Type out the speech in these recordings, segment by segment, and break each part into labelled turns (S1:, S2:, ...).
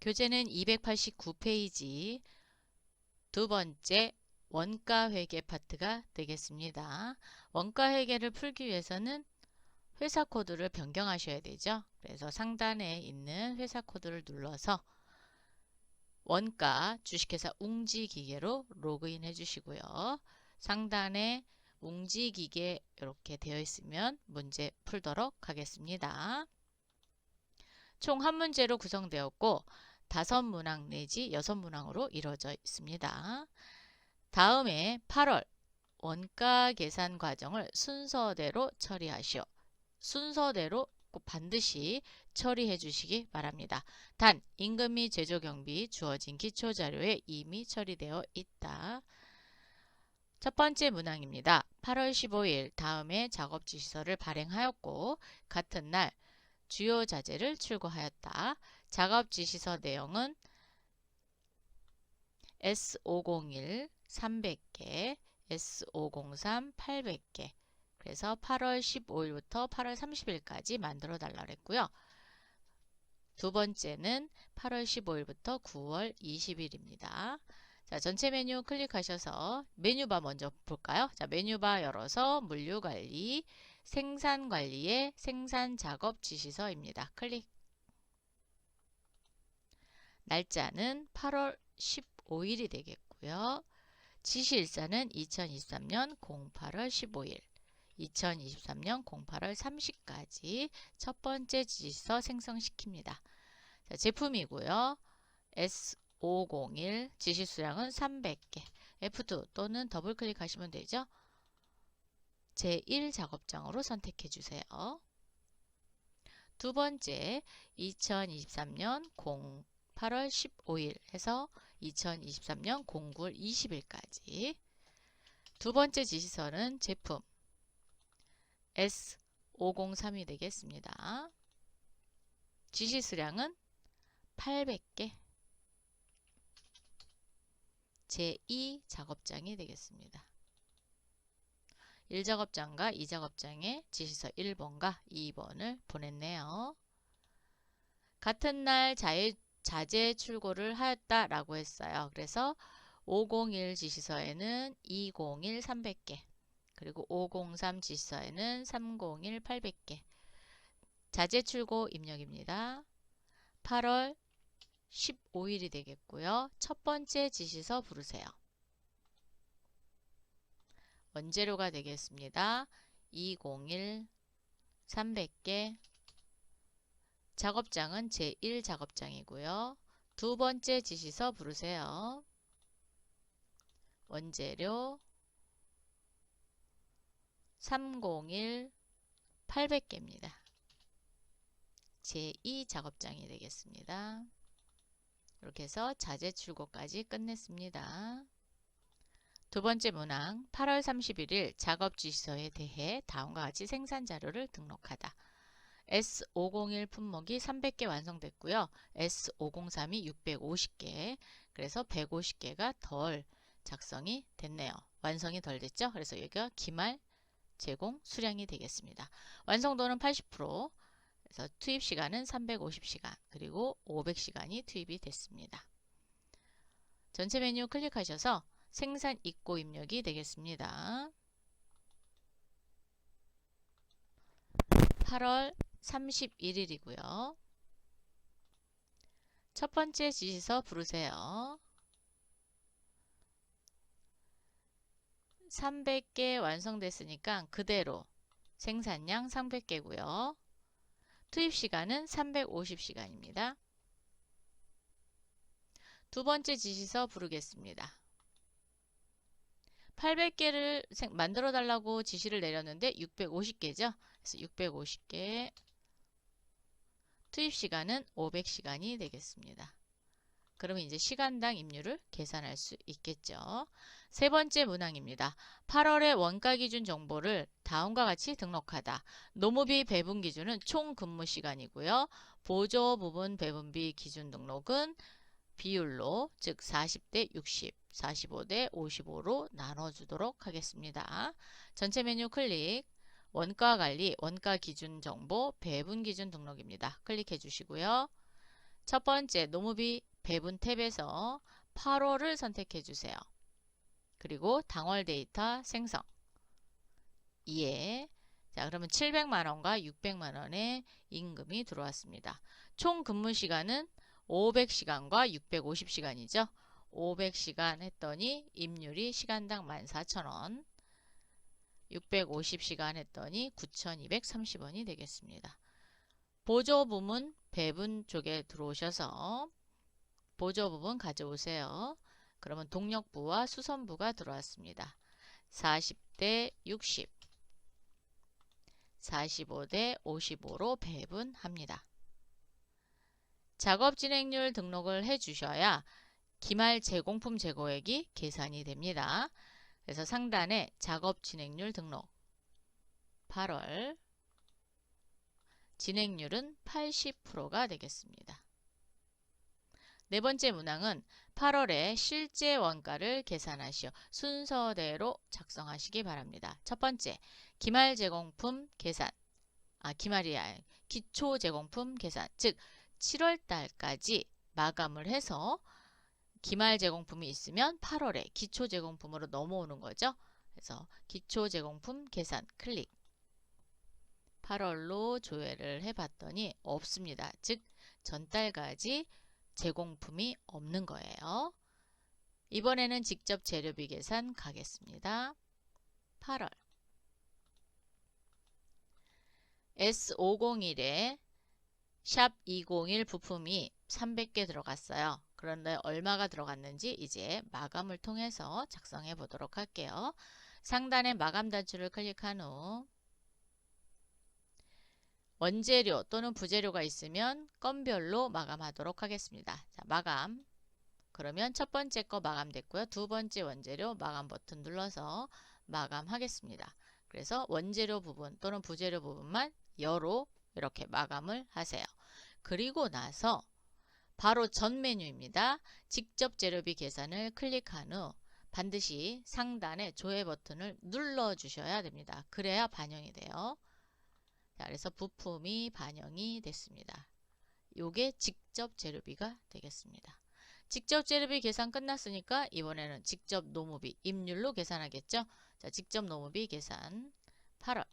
S1: 교재는 289페이지 두 번째 원가 회계 파트가 되겠습니다. 원가 회계를 풀기 위해서는 회사 코드를 변경하셔야 되죠. 그래서 상단에 있는 회사 코드를 눌러서 원가 주식회사 웅지기계로 로그인 해주시고요. 상단에 웅지기계 이렇게 되어 있으면 문제 풀도록 하겠습니다. 총 한 문제로 구성되었고 5문항 내지 6문항으로 이루어져 있습니다. 다음에 8월 원가 계산 과정을 순서대로 처리하시오. 순서대로 꼭 반드시 처리해 주시기 바랍니다. 단, 임금 및 제조 경비 주어진 기초 자료에 이미 처리되어 있다. 첫 번째 문항입니다. 8월 15일 다음에 작업 지시서를 발행하였고 같은 날 주요 자재를 출고하였다. 작업 지시서 내용은 S501 300개, S503 800개. 그래서 8월 15일부터 8월 30일까지 만들어 달라고 했고요. 두 번째는 8월 15일부터 9월 20일입니다. 자, 전체 메뉴 클릭하셔서 메뉴바 먼저 볼까요? 자, 메뉴바 열어서 물류관리, 생산관리의 생산작업 지시서입니다. 클릭. 날짜는 8월 15일이 되겠고요. 지시일자는 2023년 08월 15일, 2023년 08월 30까지 첫 번째 지시서 생성시킵니다. 자, 제품이고요. S501 지시수량은 300개. F2 또는 더블 클릭하시면 되죠. 제1 작업장으로 선택해 주세요. 두 번째 2023년 8월 15일 해서 2023년 09월 20일까지 두 번째 지시서는 제품 S503이 되겠습니다. 지시 수량은 800개. 제2 작업장이 되겠습니다. 1작업장과 2작업장에 지시서 1번과 2번을 보냈네요. 같은 날 자재 출고를 하였다라고 했어요. 그래서 501 지시서에는 201 300개, 그리고 503 지시서에는 301 800개. 자재 출고 입력입니다. 8월 15일이 되겠고요. 첫 번째 지시서 부르세요. 원재료가 되겠습니다. 201 300개. 작업장은 제1 작업장이고요. 두 번째 지시서 부르세요. 원재료 301 800개입니다. 제2 작업장이 되겠습니다. 이렇게 해서 자재 출고까지 끝냈습니다. 두 번째 문항 8월 31일 작업 지시서에 대해 다음과 같이 생산 자료를 등록하다. S501 품목이 300개 완성됐고요. S503이 650개, 그래서 150개가 덜 작성이 됐네요. 완성이 덜 됐죠? 그래서 여기가 기말 제공 수량이 되겠습니다. 완성도는 80%, 그래서 투입 시간은 350시간, 그리고 500시간이 투입이 됐습니다. 전체 메뉴 클릭하셔서 생산 입고 입력이 되겠습니다. 8월 31일이고요. 첫 번째 지시서 부르세요. 300개 완성됐으니까 그대로 생산량 300개고요. 투입 시간은 350시간입니다. 두 번째 지시서 부르겠습니다. 800개를 만들어 달라고 지시를 내렸는데 650개죠. 그래서 650개. 투입 시간은 500시간이 되겠습니다. 그러면 이제 시간당 임료를 계산할 수 있겠죠. 세 번째 문항입니다. 8월의 원가 기준 정보를 다음과 같이 등록하다. 노무비 배분 기준은 총 근무 시간이고요. 보조 부분 배분비 기준 등록은 비율로, 즉 40대 60, 45대 55로 나눠주도록 하겠습니다. 전체 메뉴 클릭, 원가 관리, 원가 기준 정보, 배분 기준 등록입니다. 클릭해 주시고요. 첫 번째 노무비 배분 탭에서 8월을 선택해 주세요. 그리고 당월 데이터 생성 2에 자 그러면 700만원과 600만원의 임금이 들어왔습니다. 총 근무 시간은 500시간과 650시간이죠. 500시간 했더니 임률이 시간당 14,000원 650시간 했더니 9,230원이 되겠습니다. 보조 부문 배분 쪽에 들어오셔서 보조 부분 가져오세요. 그러면 동력부와 수선부가 들어왔습니다. 40대 60 45대 55로 배분합니다. 작업 진행률 등록을 해 주셔야 기말 제공품 재고액이 계산이 됩니다. 그래서 상단에 작업 진행률 등록 8월 진행률은 80%가 되겠습니다. 네 번째 문항은 8월에 실제 원가를 계산하시어 순서대로 작성하시기 바랍니다. 첫 번째, 기말 제공품 계산. 기말이야. 기초 제공품 계산. 즉, 7월 달까지 마감을 해서 기말 제공품이 있으면 8월에 기초 제공품으로 넘어오는 거죠. 그래서 기초 제공품 계산 클릭. 8월로 조회를 해봤더니 없습니다. 즉, 전달까지 제공품이 없는 거예요. 이번에는 직접 재료비 계산 가겠습니다. 8월 S501에 샵 201 부품이 300개 들어갔어요. 그런데 얼마가 들어갔는지 이제 마감을 통해서 작성해 보도록 할게요. 상단에 마감 단추를 클릭한 후 원재료 또는 부재료가 있으면 건별로 마감하도록 하겠습니다. 자, 마감. 그러면 첫 번째 거 마감됐고요. 두 번째 원재료 마감 버튼 눌러서 마감하겠습니다. 그래서 원재료 부분 또는 부재료 부분만 여로 이렇게 마감을 하세요. 그리고 나서 바로 전 메뉴입니다. 직접 재료비 계산을 클릭한 후 반드시 상단에 조회 버튼을 눌러 주셔야 됩니다. 그래야 반영이 돼요. 자, 그래서 부품이 반영이 됐습니다. 요게 직접 재료비가 되겠습니다. 직접 재료비 계산 끝났으니까 이번에는 직접 노무비 임률로 계산하겠죠. 자, 직접 노무비 계산 8월.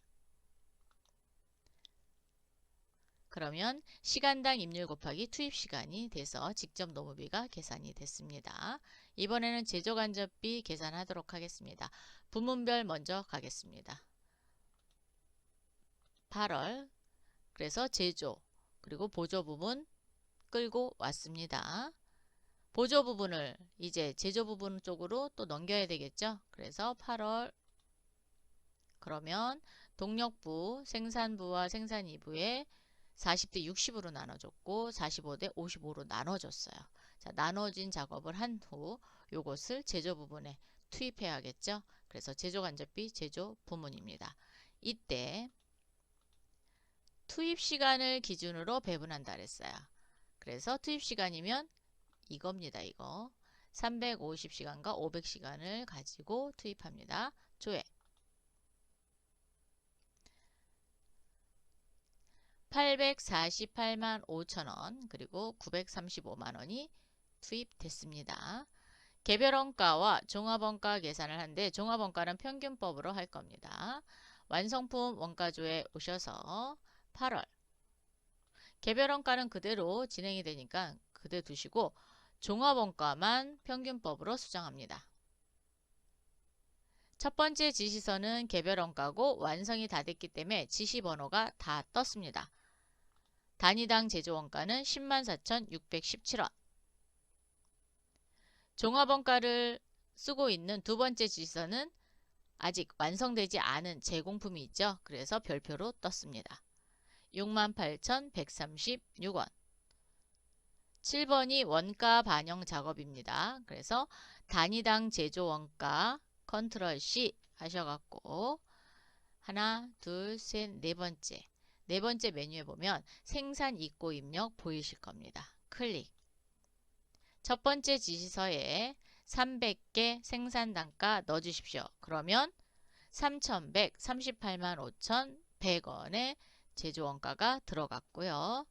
S1: 그러면 시간당 임률 곱하기 투입 시간이 돼서 직접 노무비가 계산이 됐습니다. 이번에는 제조간접비 계산하도록 하겠습니다. 부문별 먼저 가겠습니다. 8월. 그래서 제조 그리고 보조 부분 끌고 왔습니다. 보조 부분을 이제 제조 부분 쪽으로 또 넘겨야 되겠죠. 그래서 8월. 그러면 동력부, 생산부와 생산2부에 40대 60으로 나눠줬고 45대 55로 나눠줬어요. 자, 나눠진 작업을 한 후 요것을 제조 부분에 투입해야겠죠. 그래서 제조 간접비 제조 부문입니다. 이때 투입 시간을 기준으로 배분한다 그랬어요. 그래서 투입 시간이면 이겁니다. 이거 350시간과 500시간을 가지고 투입합니다. 조회 848만 5천원 그리고 935만원이 투입됐습니다. 개별원가와 종합원가 계산을 하는데 종합원가는 평균법으로 할 겁니다. 완성품 원가조에 오셔서 8월 개별원가는 그대로 진행이 되니까 그대로 두시고 종합원가만 평균법으로 수정합니다. 첫 번째 지시서는 개별원가고 완성이 다 됐기 때문에 지시번호가 다 떴습니다. 단위당 제조원가는 104,617원. 종합원가를 쓰고 있는 두 번째 지시서는 아직 완성되지 않은 제공품이 있죠. 그래서 별표로 떴습니다. 68,136원. 7번이 원가 반영 작업입니다. 그래서 단위당 제조원가 컨트롤 C 하셔갖고 하나, 둘, 셋, 네 번째 메뉴에 보면 생산 입고 입력 보이실 겁니다. 클릭. 첫 번째 지시서에 300개 생산 단가 넣어주십시오. 그러면 3,138만 5,100원의 제조원가가 들어갔고요.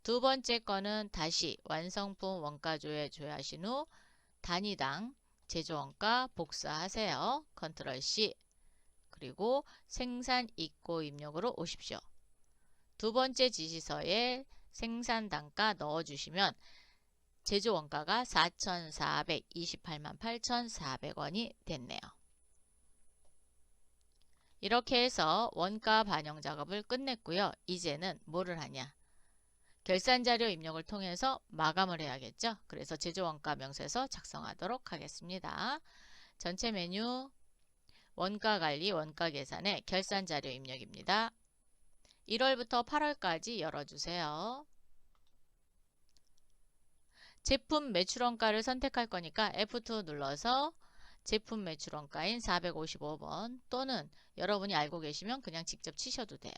S1: 두 번째 거는 다시 완성품 원가조회 조회하신 후 단위당 제조원가 복사하세요. 컨트롤 C. 그리고 생산 입고 입력으로 오십시오. 두 번째 지시서에 생산 단가 넣어주시면 제조원가가 4,428만 8,400원이 됐네요. 이렇게 해서 원가 반영 작업을 끝냈고요. 이제는 뭐를 하냐? 결산자료 입력을 통해서 마감을 해야겠죠. 그래서 제조원가 명세서 작성하도록 하겠습니다. 전체 메뉴 원가관리 원가계산의 결산자료 입력입니다. 1월부터 8월까지 열어주세요. 제품 매출원가를 선택할 거니까 F2 눌러서 제품 매출원가인 455번 또는 여러분이 알고 계시면 그냥 직접 치셔도 돼요.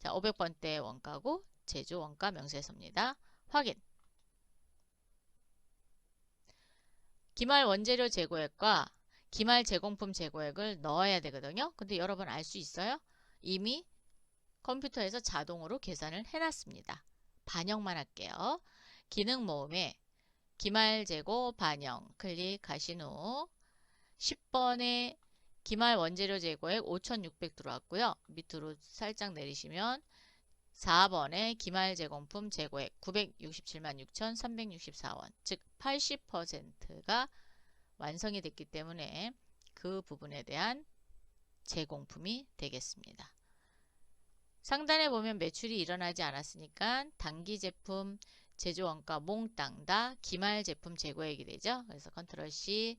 S1: 자, 500번대 원가고 제조원가 명세서입니다. 확인. 기말 원재료 재고액과 기말 제공품 재고액을 넣어야 되거든요. 근데 여러분 알 수 있어요? 이미 컴퓨터에서 자동으로 계산을 해놨습니다. 반영만 할게요. 기능 모음에 기말 재고 반영 클릭하신 후 10번에 기말 원재료 재고액 5,600 들어왔고요. 밑으로 살짝 내리시면 4번에 기말 제공품 재고액 967만 6,364원, 즉 80%가 완성이 됐기 때문에 그 부분에 대한 제공품이 되겠습니다. 상단에 보면 매출이 일어나지 않았으니까 단기 제품 제조원가 몽땅 다 기말 제품 재고액이 되죠. 그래서 컨트롤 C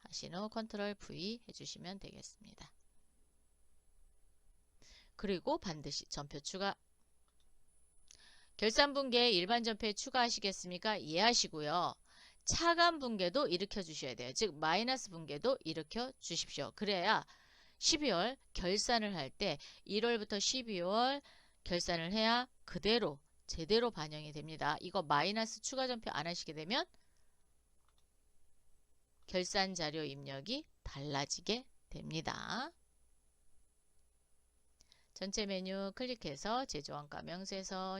S1: 하신 후 컨트롤 V 해주시면 되겠습니다. 그리고 반드시 전표 추가. 결산분기에 일반 전표에 추가하시겠습니까? 이해하시고요. 차감 분계도 일으켜 주셔야 돼요. 즉 마이너스 분계도 일으켜 주십시오. 그래야 12월 결산을 할 때 1월부터 12월 결산을 해야 그대로 제대로 반영이 됩니다. 이거 마이너스 추가 전표 안 하시게 되면 결산 자료 입력이 달라지게 됩니다. 전체 메뉴 클릭해서 제조원가 명세서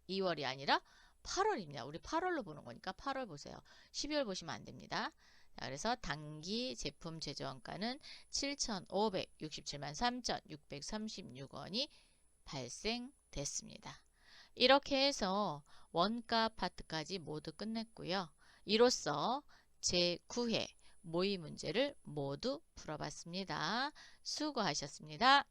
S1: 12월이 아니라 8월입니다. 우리 8월로 보는 거니까 8월 보세요. 12월 보시면 안 됩니다. 자, 그래서 단기 제품 제조원가는 7,567만 3,636원이 발생됐습니다. 이렇게 해서 원가 파트까지 모두 끝냈고요. 이로써 제9회 모의 문제를 모두 풀어봤습니다. 수고하셨습니다.